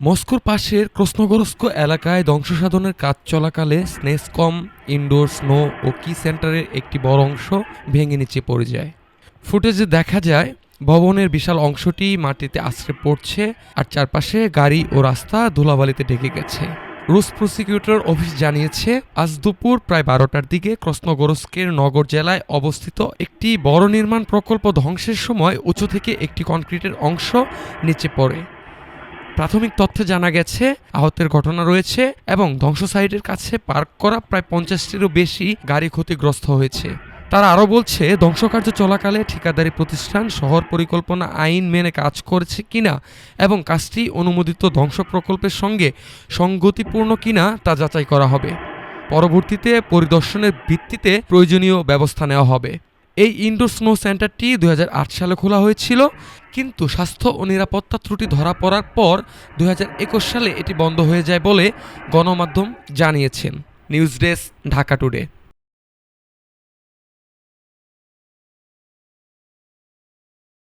মস্কোর পাশের ক্রসনোগরস্ক এলাকায় ধ্বংসসাধনের কাজ চলাকালে স্নেসকম ইনডোর স্নো ও কি সেন্টারের একটি বড় অংশ ভেঙে নিচে পড়ে যায়। ফুটেজে দেখা যায় ভবনের বিশাল অংশটি মাটিতে আছড়ে পড়ছে আর চারপাশে গাড়ি ও রাস্তা ধুলাবালিতে ঢেকে গেছে। রুশ প্রসিকিউটর অফিস জানিয়েছে আজ দুপুর প্রায় 12টার দিকে ক্রসনোগরস্কের নগর জেলায় অবস্থিত একটি বড় নির্মাণ প্রকল্প ধ্বংসের সময় উঁচু থেকে একটি কনক্রিটের অংশ নিচে পড়ে। প্রাথমিক তথ্যে জানা গেছে আহতের ঘটনা রয়েছে এবং ধ্বংস সাইটের কাছে পার্ক করা প্রায় 50টিরও বেশি গাড়ি ক্ষতিগ্রস্ত হয়েছে। তারা আরও বলছে ধ্বংসকার্য চলাকালে ঠিকাদারি প্রতিষ্ঠান শহর পরিকল্পনা আইন মেনে কাজ করেছে কিনা এবং কাজটি অনুমোদিত ধ্বংস প্রকল্পের সঙ্গে সঙ্গতিপূর্ণ কিনা তা যাচাই করা হবে। পরবর্তীতে পরিদর্শনের ভিত্তিতে প্রয়োজনীয় ব্যবস্থা নেওয়া হবে। এই ইনডোর স্নো সেন্টারটি 2008 সালে খোলা হয়েছিল, কিন্তু স্বাস্থ্য ও নিরাপত্তা ত্রুটি ধরা পড়ার পর 2021 সালে এটি বন্ধ হয়ে যায় বলে গণমাধ্যম জানিয়েছেন। News desk, Dhaka today.